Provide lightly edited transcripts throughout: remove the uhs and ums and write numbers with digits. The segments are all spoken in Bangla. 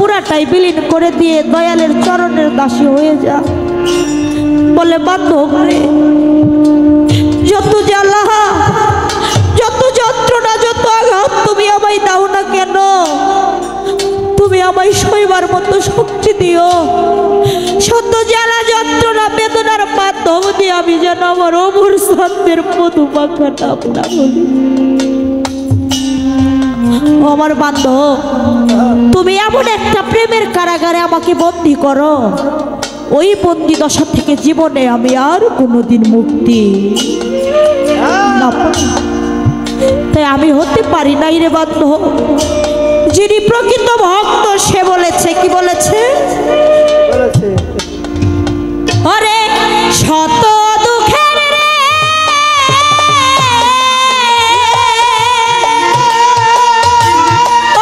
পুরাটাই বিলীন করে দিয়ে দয়ালের চরণের দাসী হয়ে যা। বলে বান্ধব রে, যত জ্বালা, যত যন্ত্রণা, যত আঘাত তুমি আমায় দাও না কেন, তুমি আমায় সইবার মতো শক্তি দিও। শত জ্বালা যন্ত্রণা বেদনার মাধ্যম দিয়ে আমি যেন আমার অমর সত্যের মধু মাখা নাম না বলি। আমার বান্ধব, তুমি এমন একটা প্রেমের কারাগারে আমাকে বন্দী করো, ওই বন্দী দশা থেকে জীবনে আমি আর কোনোদিন মুক্তি না পাই। তাই আমি হতে পারি নাই রে বান্ধব। যিনি প্রকৃত ভক্ত সে বলেছে, কি বলেছে? আরে শত দুঃখের রে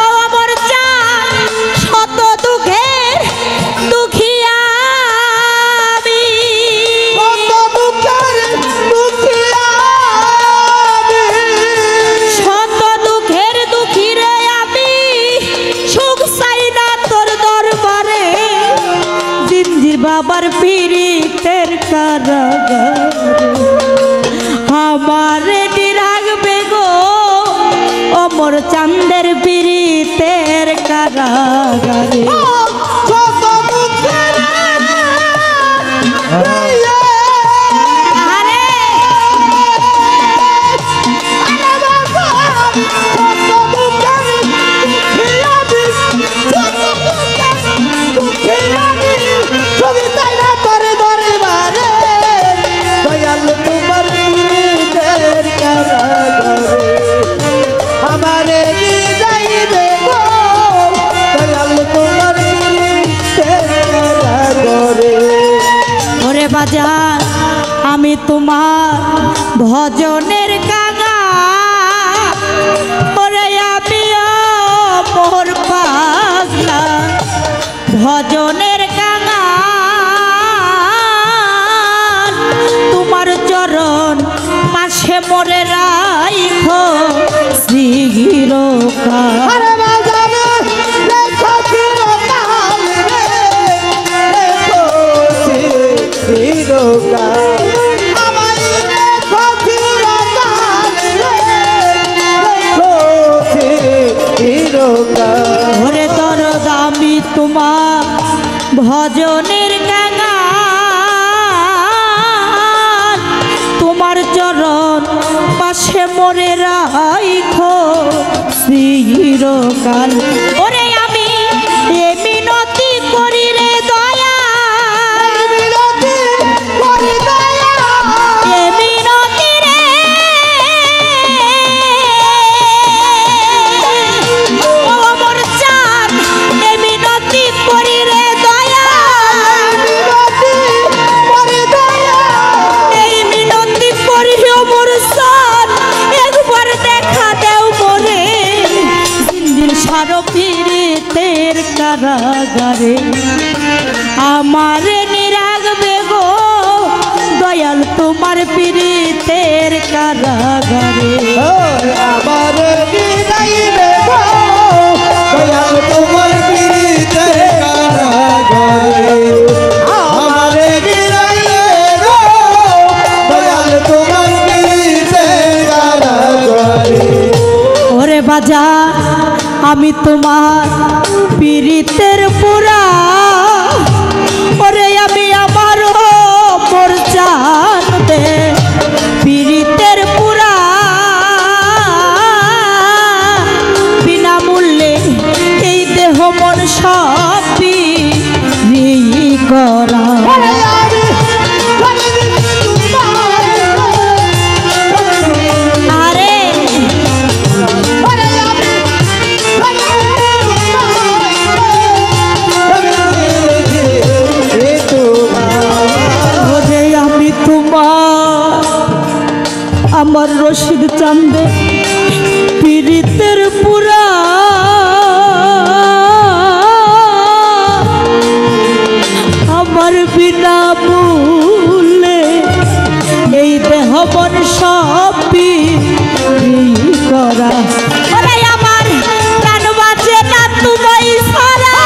ও আমার জান, শত দুঃখের দুঃখী আমি, শত দুঃখের দুঃখী আমি, শত দুঃখের দুঃখী রে আমি, সুখ চাই না তোর দরবারে, জিঞ্জির বাবার পীড়িতের কারাগারে আমারে রাখবে গো, অমর চাঁদের পীড়িতের কারাগারে। বাজার আমি তোমার ভজনের কাঙা, ওরে আমি মোর পাগলা ভজনের কাঙা, তোমার চরণ পাশে মোরে রাইখো চিরকাল। ঘরে দরদ আমি তোমার ভজনের কাঙা, তোমার চরণ পাশে মোরে রাইখো চিরকাল। ওরে আমি এ মিনতি করি রে দয়া, মিনতি করি দয়া, এ মিনতি রে ও আমার চাঁদ, এ মিনতি করি রে দয়া, মিনতি করি দয়া, এই মিনতি করি আমার চাঁদ, একবার দেখা দেও মোরে জিঞ্জির সারো পীড়িতের কারাগারে, আমারে নিরাগবে গো দয়াল তোমার পীড়িতের কারাগারে, আমারে নিরাগবে গো দয়াল তোমার পীড়িতের কারাগারে, আমারে নিরাগবে গো দয়াল তোমার পীড়িতের কারাগারে। ওরে বাজার আমি তোমার পীড়িতের পুরা, ওরে আমি আমারও মোর জানবে পীড়িতের পুরা, বিনামূল্যে এই দেহ মন সব বিক্রি করা। আমার রশিদ চান্দে পীড়িতের পুরা, আমার বিনামূল্যে এই দেহ মন সব বিক্রি করা। আমার প্রাণ বাঁচে না তুমি ছাড়া,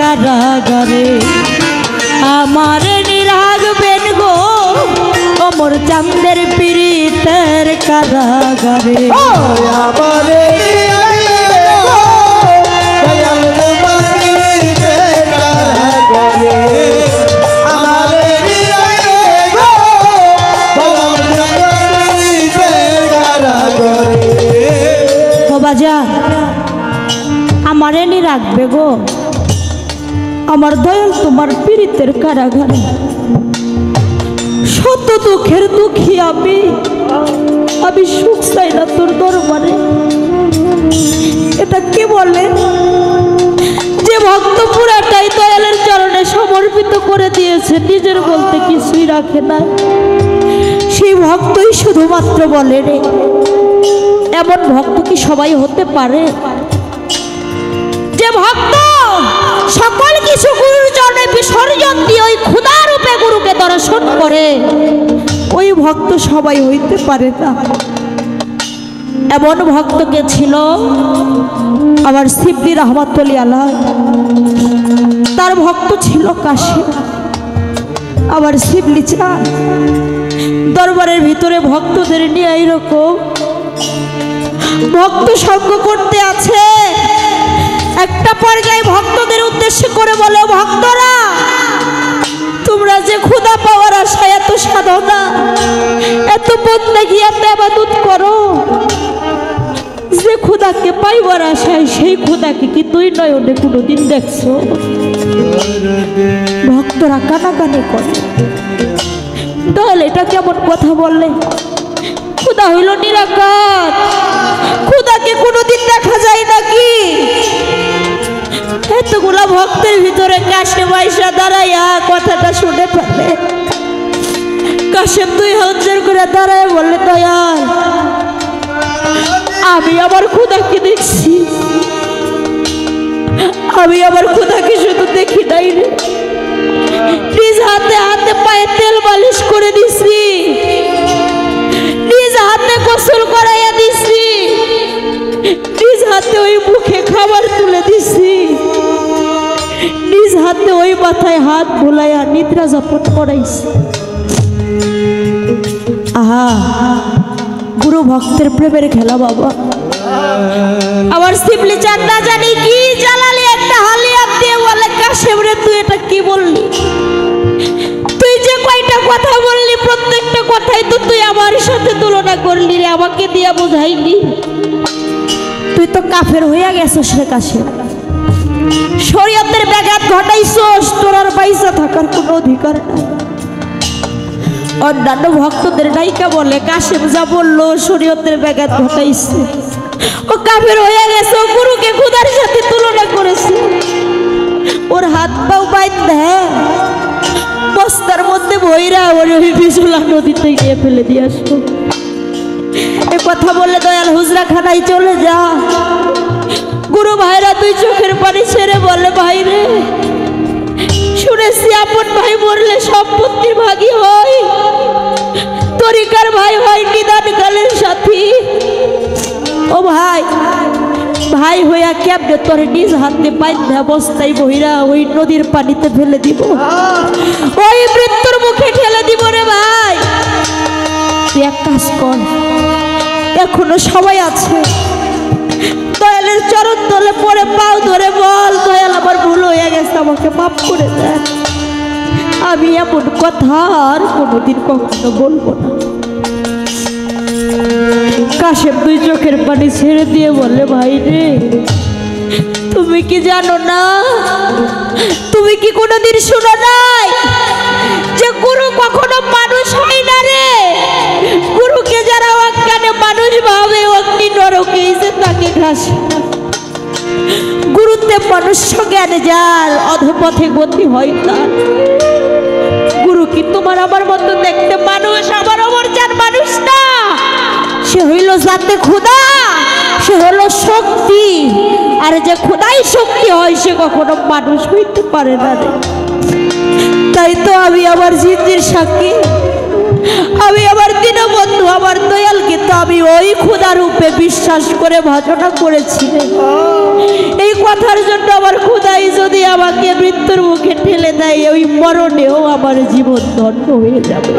কারাগারে আমারে নিরাগবেন গো অমর চাঁদের পীড়িতের কারাগারে আমারে আমারে নি রাখবে গো আমার দয়াল তোমার পীড়িতের কারাগারে শত দুঃখের দুঃখী আমি সুখ চাই না তোর দরবারে। এটা কি বলে যে ভক্ত পুরাটাই দয়ালের চরণে সমর্পিত করে দিয়েছে, নিজের বলতে কিছুই রাখে না, সেই ভক্তই শুধুমাত্র বলে রে। এমন ভক্ত কি সবাই হতে পারে যে ভক্ত সকল কিছু গুরুর চরণে বিসর্জন দিয়ে ওই ক্ষুধা রূপে গুরুকে দর্শন করে? ওই ভক্ত সবাই হইতে পারে না। এমন ভক্তকে ছিল আমার শিবলি রহমাতুল্লাহ আলাইহি, তার ভক্ত ছিল কাশী। আবার শিবলি চাঁদ দরবারের ভিতরে ভক্তদের নিয়ে এইরকম ভক্ত সঙ্গ করতে আছে। একটা পর্যায়ে ভক্তদের উদ্দেশ্য করে বলে, ভক্তরা তোমরা যে ক্ষুধা পাওয়ার আশায় এত সাধনা এত বন্দেগী এত ইবাদত করো, যে ক্ষুধাকে পাইবার আশায় সেই ক্ষুধাকে কি তুই নয়নে কোনোদিন দেখছো? ভক্তরা কানাকানি করে, দয়াল এটা কেমন কথা বললে? ক্ষুধা হইল নিরাকার, ক্ষুধাকে কোনোদিন দেখা যায় নাকি? এতগুলা ভক্তের ভিতরে কাশেম আইসা দাঁড়াইয়া কথাটা শুনে ফেলে। কাশেম দুই হাত জোর করে দাঁড়ায় বললে, দয়াল আমি আমার ক্ষুধাকে দেখছি, আমি আমার ক্ষুধাকে শুধু দেখি নাই রে, নিজ হাতে হাতে পায়ে তেল মালিশ করে দিছি, নিজ হাতে গোসল করাইয়া দিছি, নিজ হাতে ওই মুখে খাবার তুলে দিছি, নিজ হাতে ওই মাথায় হাত ভুলাইয়া নিদ্রা যাপন করাইছি। আহা, গুরু ভক্তের প্রেমের খেলা বাবা। আবার শিবলি চাঁদ না জানি কি জ্বালালি একটা হালিয়াত দিয়ে বলে, কাশেম রে তুই এটা কি বললি? তুই যে কয়টা কথা বললি প্রত্যেকটা কথাই তো তুই আমার সাথে তুলনা করলি রে, আমাকে দিয়া বোঝাইলি। তুই তো কাফের হইয়া গেছস রে কাশেম, শরীয়তের ব্যাঘাত ঘটাইছস, তোর আর পয়সা থাকার কোনো অধিকার নাই। অন্যান্য ভক্তদের নায়িকা বলে, কাশেম যা বললো শরীয়তের ব্যাঘাত ঘটাইছে, ও কাফের হয়ে গেছে, ও গুরুকে খোদার সাথে তুলনা করেছে। ওর হাত পাও বাইন্ধে বস্তার মধ্যে ভইরা ওর ওই বিজুলা নদীতে গিয়ে ফেলে দিয়ে আসবো। এ কথা বললে দয়াল হুজরা খানায় চলে যা। গুরু ভাইরা দুই চোখের পানি ছেড়ে বলে, ভাই রে শুনেছি আপন ভাই মরলে সম্পত্তির ভাগী হয়, তরিকার ভাই হয় নিদানকালের সাথী। ও ভাই, ভাই হইয়া কেমনে তোর নিজ হাতে বাইন্ধা বস্তায় বহিরা ওই নদীর পানিতে ফেলে দিব, ওই মৃত্যুর মুখে ঠেলে দিব রে ভাই। তুই এক কাজ কর, এখনো সবাই আছে, দয়ালের চরণ তলে পড়ে পাও ধরে বল, দয়াল আমার ভুল হয়ে গেছে, আমাকে মাফ করে দেন। আমি এমন কথা আর কোনোদিন কখনো বলবো না। কাশেম দুই চোখের পানি ছেড়ে দিয়ে বলে, ভাই রে তুমি কি জানো না, তুমি কি কোনোদিন শুনো নাই যে গুরু কখনো মানুষ হয় না রে? গুরুকে যারা অজ্ঞানে মানুষ ভাবে অগ্নি নরকে যে তাকে ঘাস। গুরুতে মনুষ্য জ্ঞানে যার অধপথে গতি হয় তার। গুরু কি তোমার আমার মতো দেখতে মানুষ? আমার অমর যার মানুষ না, সে হইল জাতে খোদা, সে হলো শক্তি। আর যে খোদাই শক্তি হয় সে কখনো মানুষ হইতে পারে না রে। তাই তো আমি আমার জিন্দির সাক্ষী, আমি আমার দীনবন্ধু আমার দয়ালকে তো আমি ওই খোদা রূপে বিশ্বাস করে ভজনা করেছি। এই কথার জন্য আমার খোদাই যদি আমাকে মৃত্যুর মুখে ঠেলে দেয়, ওই মরণেও আমার জীবন ধন্য হয়ে যাবে।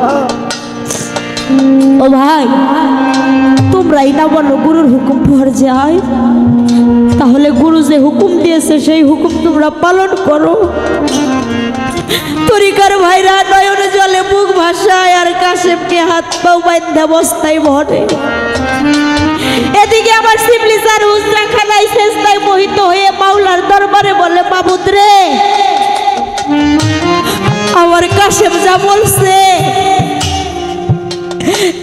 ও ভাই, তোমরাই না বলো গুরুর হুকুম পর যায়, তাহলে গুরু যে হুকুম দিয়েছে সেই হুকুম তোমরা পালন করো। তরিকার ভাইরা নয়নে জলে মুখ ভাসায় আর কাশেমকে হাত পাও বান্ধা বস্তায় ভরে। এদিকে আমার শিবলিসার হুজরা খানায় চেষ্টায় মোহিত হয়ে মাওলার দরবারে বলে, মাবুদ রে, আমার কাশেম যা বলছে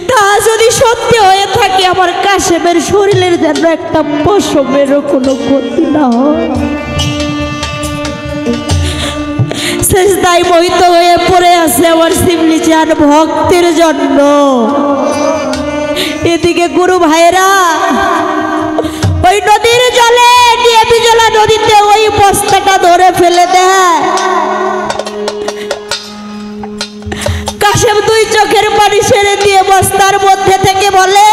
তা যদি সত্যি হয়ে থাকে, আমার কাশেমের শরীরের যেন একটা পশমেরও কোনো ক্ষতি না হয়। সেজদায় মোহিত হয়ে পড়ে আছে আমার শিবলি চান ভক্তের জন্য। এদিকে গুরু ভাইরা ওই নদীর জলে নিয়ে বিজলা নদীতে ওই বস্তাটা ধরে ফেলে দেয়। কাশেম দুই চোখের পানি ছেড়ে দিয়ে বস্তার মধ্যে থেকে বলে,